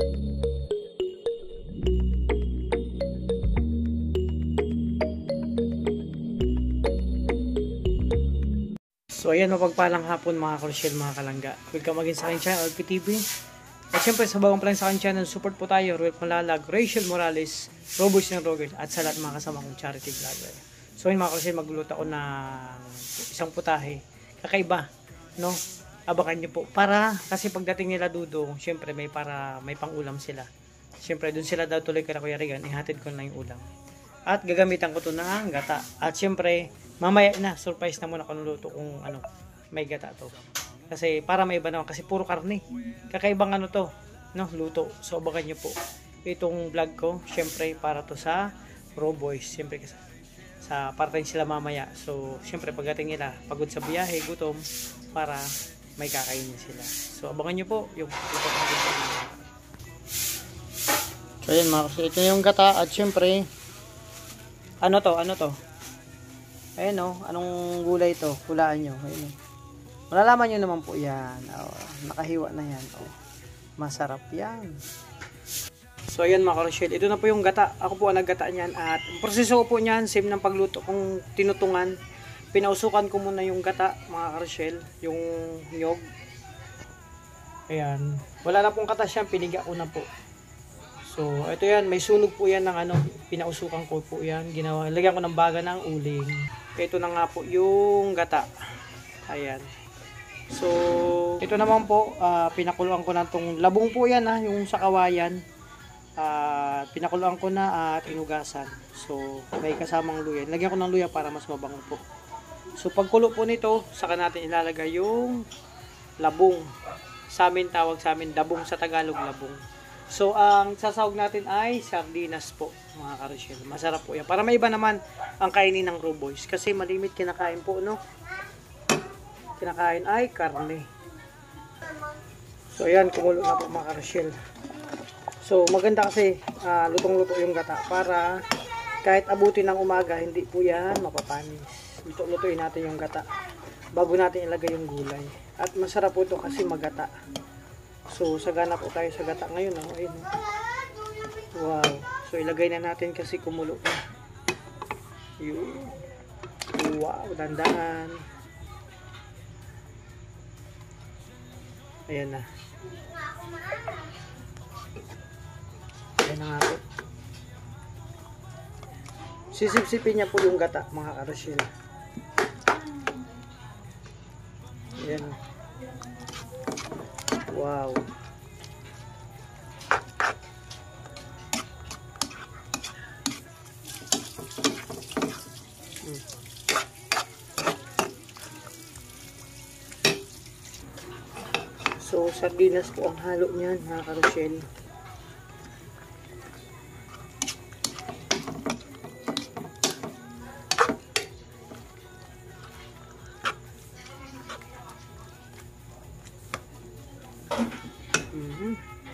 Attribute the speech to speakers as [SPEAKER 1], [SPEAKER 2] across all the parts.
[SPEAKER 1] So ayan, mapagpalang hapon mga Crucial, mga kalangga. Welcome again sa aking channel, LPTV. At syempre sa bagong pa lang sa aking channel, support po tayo, Ruel Malalag, Rachel Morales, Robos ng Rogers, at sa lahat mga kasama kong charity vlogger. So ayun mga Crucial, magluluto ako ng isang putahe. Kakaiba, no? Abangan nyo po. Para, kasi pagdating nila Dudong, syempre may pangulam sila. Syempre dun sila daw tuloy kay Kuya Regan, ihatid ko na yung ulam. At gagamitan ko to ng gata. At syempre, mamaya na, surprise na muna kung luto kung ano, may gata to. Kasi para may iba naman, kasi puro karne. Kakaibang ano to, no, luto. So abangan nyo po itong vlog ko. Syempre para to sa Raw Boys. Syempre sa part-time sila mamaya. So syempre pagdating nila, pagod sa biyahe, gutom, para may kakainin sila. So abangan nyo po yung so yun mga kasi, ito yung gata. At syempre, ano to? Ayan o, anong gulay ito? Hulaan nyo. Ayan o. Malalaman nyo naman po yan. Nakahiwa na yan. Masarap yan. So ayan mga Crucial, ito na po yung gata. Ako po ang naggata niyan. At proseso ko po niyan, same ng pagluto kong tinutungan. Pinausukan ko muna yung gata mga Crucial, yung nyog. Ayan. Wala na pong katas yan, piniga ko na po. So, ito yan, may sunog po yan ng ano, pinausukan ko po yan, ginawa, lagyan ko ng baga ng uling. Ito na nga po yung gata. Ayan. So, ito naman po, pinakuluan ko na itong labong po yan, yung sa kawayan. Pinakuluan ko na at inugasan. So, may kasamang luya. Lagyan ko ng luya para mas mabango po. So, pagkulo po nito, saka natin ilalagay yung labong. Sa amin, tawag sa amin, dabong sa Tagalog, labong. So, ang sasawag natin ay sardinas po, mga Crucial. Masarap po yan. Para may iba naman ang kainin ng Raw Boys. Kasi malimit kinakain po, no? Kinakain ay karne. So, ayan, kumulo na po, mga Crucial. So, maganda kasi lutong-luto yung gata. Para kahit abutin ng umaga, hindi po yan mapapanis. Luto-lutuin natin yung gata bago natin ilagay yung gulay. At masarap po ito kasi magata. So, sagana po tayo sa gata ngayon. Ayun. Wow. So, ilagay na natin kasi kumulo na. Yun. Wow. Dandahan. Ayan na. Ayan na nga po. Sisip-sipin niya po yung gata, mga Crucial. Ayan. Wow. So, sardinas po ang halo niyan, mga Crucial.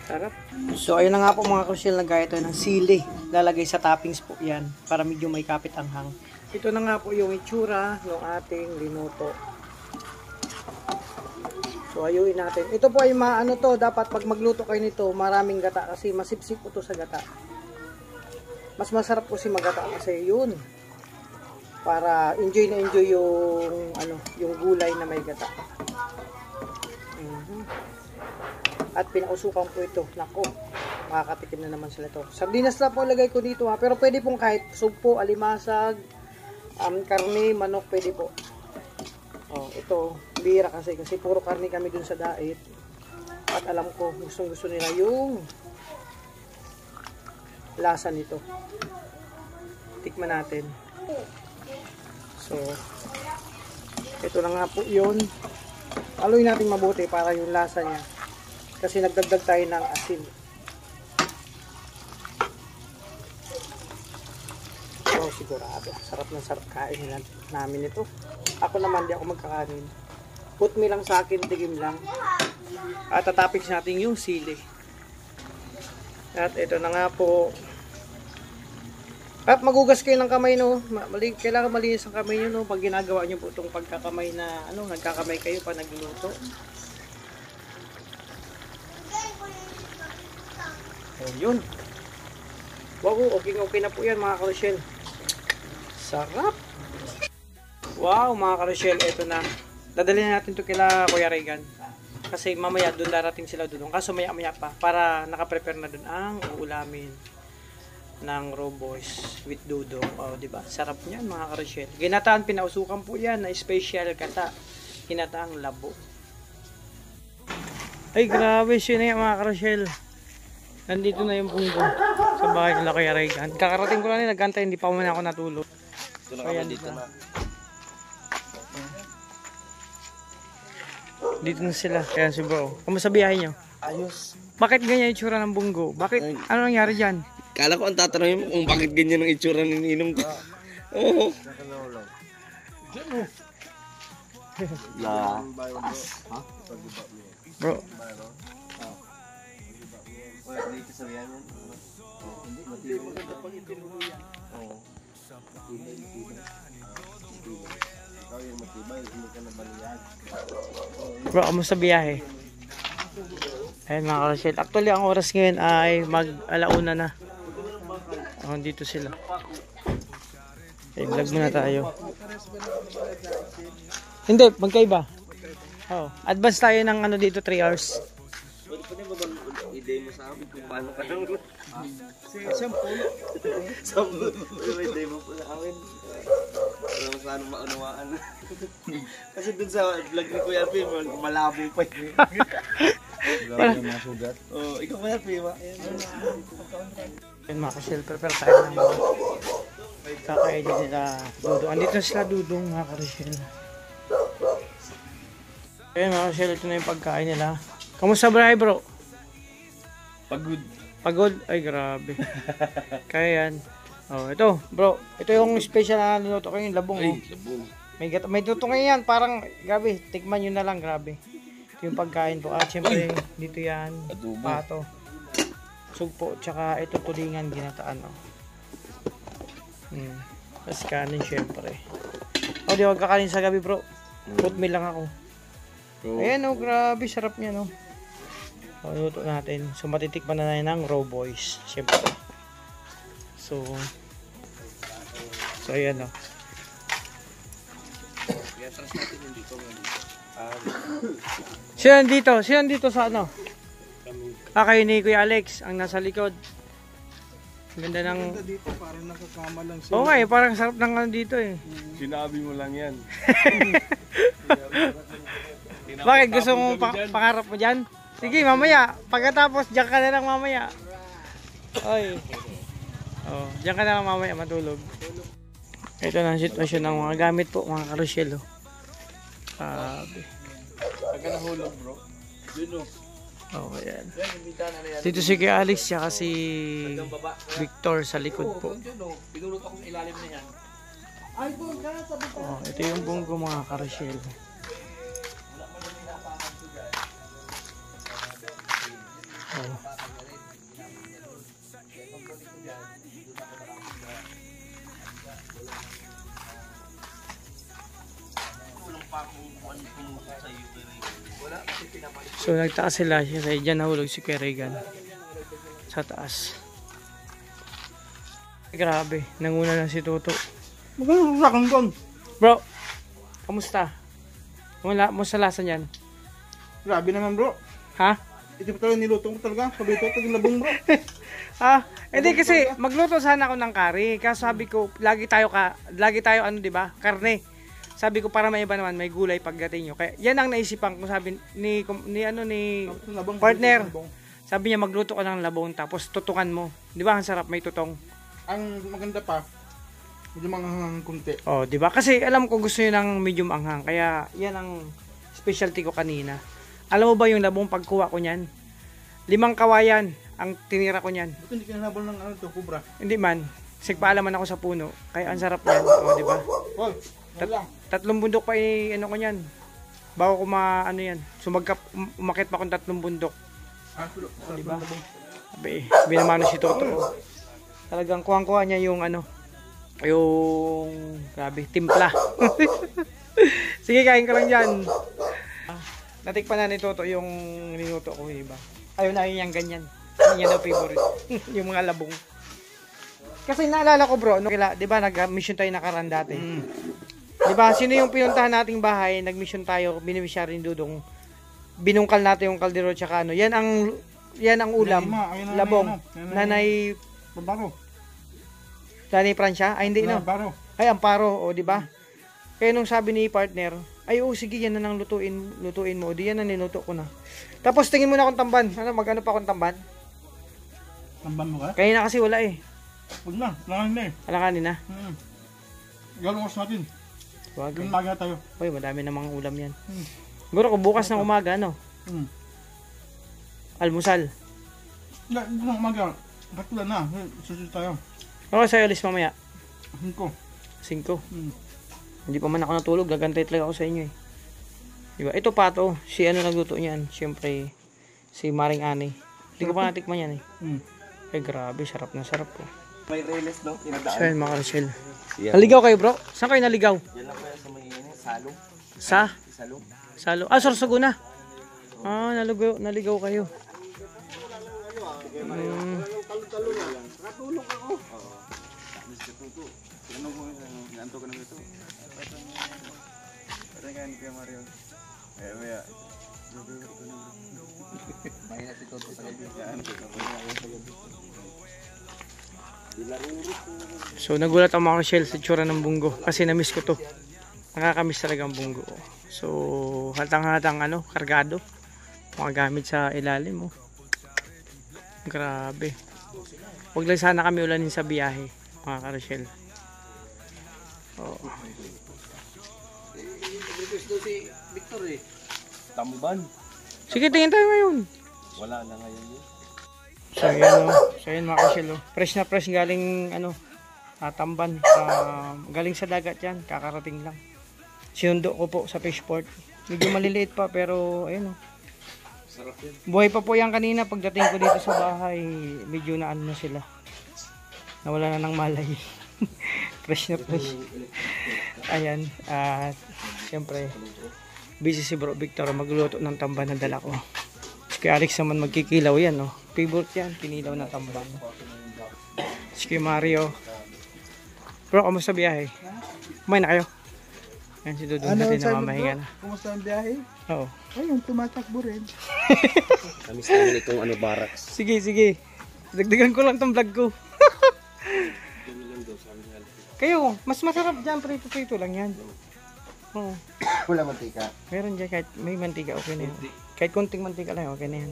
[SPEAKER 1] Sarap. So, ayun na nga po mga Crucial, nagaya ito ng sili. Lalagay sa toppings po yan para medyo may kapit ang hang. Ito na nga po yung itsura ng ating linuto. So, ayuin natin. Ito po ay maano to, dapat pag magluto kayo nito, maraming gata kasi masipsip po to sa gata. Mas masarap po si magata kasi yun. Para enjoy na enjoy yung ano, yung gulay na may gata. At pinausukan po ito. Nako, makakatikim na naman sila ito. Sardinas lang po lagay ko dito ha. Pero pwede pong kahit sugpo, alimasag, karne, manok, pwede po. Ito, bira kasi puro karne kami dun sa diet. At alam ko, gusto nila yung lasa nito. Tikman natin. So, ito na nga po yun. Haluin natin mabuti para yung lasa niya. Kasi nagdagdag tayo ng asin. So, sigurado. Sarap na sarap kain namin ito. Ako naman, di ako magkakanin. Put me lang sa akin, tigim lang. At tatapix natin yung sili. At ito na nga po. At magugas kayo ng kamay, no. Kailangan malinis ang kamay nyo, no. Pag ginagawa nyo po itong pagkakamay na, nagkakamay kayo pa nagluluto. Oh, yun. Wow, okay na po yan mga karosyel. Sarap. Wow, mga karosyel, eto na. Dadalhin natin to kila Kuya Regan. Kasi mamaya doon darating sila doon. Kaso maya pa para naka-prepare na doon ang uulamin ng raw boys with dudong. Oh, di ba? Sarap niyan mga karosyel. Ginataan pinausukan po yan na special kata. Ginataang labo. Ay, grabe siya na yan mga karosyel. Nandito na yung bunggo sa bahay nila Kuya Regan. Kakarating ko lang yun, nagkantay, hindi pa muna ako natulog. Kaya dito na. Dito na sila. Kaya si bro. Kamusta biyahe nyo?
[SPEAKER 2] Ayos.
[SPEAKER 1] Bakit ganyan yung itsura ng bunggo? Bakit? Ano nangyari dyan?
[SPEAKER 2] Kala ko ang tatanungin mo kung bakit ganyan ang itsura ng ininom ko. Oo. La.
[SPEAKER 1] Bro.
[SPEAKER 2] Dito sa yan. Hindi maganda pang itiro yan. Oo. Ikaw yung matibay, hindi ka na baliyan.
[SPEAKER 1] Bro, kamusta biyahe? Ayun mga karosyel. Actually, ang oras ngayon ay mag-alauna na. Oh, dito sila. Okay, vlog muna tayo. Hindi, magkaiba. Oh, advance tayo ng ano dito 3 hours.
[SPEAKER 2] Pwede ba bang i-day mo sa amin kung paano ka nang...
[SPEAKER 1] Sampul.
[SPEAKER 2] Sampul. I-day mo po sa amin. Para saan maunawaan. Kasi dun sa vlog ni Kuya P, malabo pa yun. Grabe mga sugat. Oh, ikaw Kuya P, ba?
[SPEAKER 1] Ayun mga karosyel, prepare tayo ng kakainin nila dudong. Andito na sila dudong mga karosyel. Ayun mga karosyel, ito na yung pagkain nila. Kamusta bro?
[SPEAKER 2] Pagod.
[SPEAKER 1] Pagod? Ay, grabe. Kaya yan. Oh, ito, bro. Ito yung special na niluto ko yung labong.
[SPEAKER 2] Ay,
[SPEAKER 1] Oh.
[SPEAKER 2] labong.
[SPEAKER 1] May tutungay yan. Parang, grabe. Tikman nyo na lang, grabe. Ito yung pagkain po. At syempre, dito yan.
[SPEAKER 2] Adobo.
[SPEAKER 1] Pato. Sugpo. Tsaka ito tulingan ginataan. Oh. Tapos kanin syempre. Oh, di wag kakanin sa gabi, bro. Oatmeal lang ako. Ayan, oh, grabe. Sarap niya, no. So, luto natin. So, matitikman na ng raw boys. Siyempre. So, ayan, oh.
[SPEAKER 2] I-atras natin yung dito ngayon.
[SPEAKER 1] Sino dito sa ano? Kayo ni Kuya Alex, ang nasa likod. Ang ganda ng...
[SPEAKER 3] dito, parang nakakama lang siya.
[SPEAKER 1] Oo nga, parang sarap ng ano dito, eh.
[SPEAKER 2] Sinabi mo lang yan.
[SPEAKER 1] Bakit? Gusto mong pangarap mo dyan? Sige, mamaya. Pagkatapos, dyan ka na lang mamaya. Oy. Oh, dyan ka na lang mamaya matulog. Ito na ang sitwasyon ng mga gamit po, mga karosyel.
[SPEAKER 2] Pagka nahulog bro. Yun o.
[SPEAKER 1] Oh, ayan. Dito si Kuya Alex, siya kasi Victor sa likod po.
[SPEAKER 2] Pinulot akong ilalim na yan.
[SPEAKER 1] Oh, ito yung bunggo mga karosyel. Oh. So nagtaas sila siya sa dyan nahulog si Kuya Regan sa taas. Grabe, nanguna na si Toto.
[SPEAKER 3] Maganda sa kangkong.
[SPEAKER 1] Bro, kamusta? Kamusta lasa niyan?
[SPEAKER 3] Grabe naman bro.
[SPEAKER 1] Ha?
[SPEAKER 3] Ito pa talaga niluto ko talaga. Paborito ko yung labong bro.
[SPEAKER 1] Hindi kasi magluto sana ako ng curry. Kasi sabi ko, lagi tayo ano 'di ba? Karne. Sabi ko para may iba naman, may gulay pagdating nyo. Kaya yan ang naisipan ko, sabi ni partner. Sabi niya magluto ka ng labong tapos tutukan mo. 'Di ba? Ang sarap, may tutong.
[SPEAKER 3] Ang maganda pa, medyo manghang kunti.
[SPEAKER 1] Oh, 'di ba? Kasi alam ko gusto niyo ng medium anghang. Kaya yan ang specialty ko kanina. Alam mo ba yung labong pagkuha ko niyan? 5 kawayan ang tinira ko niyan.
[SPEAKER 3] Buto hindi ka nabal ng ano to, kubra.
[SPEAKER 1] Hindi man. Sigpaalaman ako sa puno. Kaya ang sarap niyan. Oh, 'di ba?
[SPEAKER 3] Hoy, wala.
[SPEAKER 1] 3 bundok pa ano ko niyan. Bago ko ano yan. Umakit pa akong 3 bundok.
[SPEAKER 3] Oh,
[SPEAKER 1] diba? Sabi, binamano si Toto. Talagang kuhang-kuha niya yung yung grabe, timpla. Sige, kain ka lang dyan. Natikpan na ni Toto yung niluto ko, diba? Ayaw na yung ganyan. Yan daw favorite. Yung mga labong. Kasi naalala ko bro, no, di ba nag-mission tayo nakaraan dati? Di ba, sino yung pinuntahan nating bahay, nag-mission tayo, binimisya rin Dudong. Binungkal natin yung kaldero tsaka ano. Yan ang ulam. Labong. Nanay
[SPEAKER 3] Baro.
[SPEAKER 1] Nanay Francia? Ay hindi no.
[SPEAKER 3] Baro.
[SPEAKER 1] Ay amparo, o di ba? Kaya nung sabi ni partner, ay oo sige yan na nang lutuin mo. Di yan na niluto ko na. Tapos tingin mo na akong tamban. Ano, magano pa akong tamban?
[SPEAKER 3] Tamban mo ka?
[SPEAKER 1] Kaya na kasi wala eh.
[SPEAKER 3] Huwag na. Langan na eh.
[SPEAKER 1] Alakanin na.
[SPEAKER 3] Galungos natin.
[SPEAKER 1] Wag.
[SPEAKER 3] Yung maga tayo.
[SPEAKER 1] Uy, madami namang ulam yan. Siguro kung bukas ng umaga, no? Almusal.
[SPEAKER 3] Hindi na umaga. Ba't wala na? Susunod tayo.
[SPEAKER 1] Ano sa'yo alis mamaya?
[SPEAKER 3] 5.
[SPEAKER 1] 5. Hindi pa man ako natulog. Gagantay talaga ako sa inyo eh. Diba? Ito pa to. Si ano nagluto niyan? Siyempre, si Maring Ani. Hindi ko pa natikman yan eh. Ay grabe, sarap na sarap po.
[SPEAKER 2] May reles, no?
[SPEAKER 1] So
[SPEAKER 2] Inadaan.
[SPEAKER 1] yan mga Rachel. Naligaw kayo bro? Saan kayo naligaw?
[SPEAKER 2] Yan lang kaya sa may salong.
[SPEAKER 1] Sa?
[SPEAKER 2] Salong.
[SPEAKER 1] Salo. Ah, Sorsogon na. Ah, naligaw kayo.
[SPEAKER 2] Ano mo nanto ka na ito? Parang kan kay Mario. Kaya. Mahina ito sa gabi.
[SPEAKER 1] So nagulat ang mga Rachel sa tsura ng bunggo. Kasi na-miss ko to. Nakakamiss talaga ang bunggo. So hatang-hatang ano, kargado. Mga gamit sa ilalim. Oh. Grabe. Huwag lang sana kami ulanin sa biyahe, mga ka-Rachel. Oh.
[SPEAKER 2] Si Victor eh. Tamban.
[SPEAKER 1] Sige, tingin tayo ngayon.
[SPEAKER 2] Wala na ngayon yun.
[SPEAKER 1] So yan oh. So yan mga ka-Rachel oh. Fresh na fresh galing ano, Tamban. Galing sa dagat yan. Kakarating lang. Sinundo ko po sa fishport. Medyo maliliit pa pero ayun oh.
[SPEAKER 2] Sarap yun.
[SPEAKER 1] Buhay pa po yan kanina. Pagdating ko dito sa bahay, medyo na ano na sila. Nawala na ng malay. Fresh na fresh. Ayan. At siyempre, busy si Bro Victor magluluto ng tamban na dala ko. Si Alex naman magkikilaw yan. Oh. Favorite yan. Kinilaw na tamban. Si Mario. Bro, kamusta biyahe? Kumain na kayo? Yan si Dudong natin na mamahinga na.
[SPEAKER 3] Kumusta ang biyahe?
[SPEAKER 1] Oo.
[SPEAKER 3] Ayun, tumatakbo rin.
[SPEAKER 2] Kami sa amin itong ano barracks.
[SPEAKER 1] Sige, sige. Dagdagan ko lang tong vlog ko. Kayo, mas masarap dyan. Prito-prito lang yan. Oo.
[SPEAKER 2] Wala mantika.
[SPEAKER 1] Meron dyan kahit may mantika, okay na yan. Kahit konting mantika lang, okay na yan.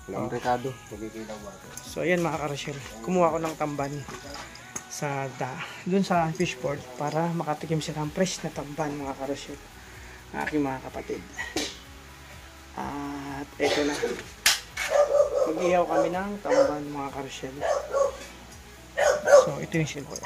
[SPEAKER 2] Walang rekado. Magkikilaw ba?
[SPEAKER 1] So ayan mga ka-Rachel, kumuha ko ng tamban sa dun sa fishport para makatikim sila ng fresh na tamban mga ka-Rachel, ng aking mga kapatid. At eto na, mag-ihaw kami ng tamban mga ka-Rachel. So ito yung silver.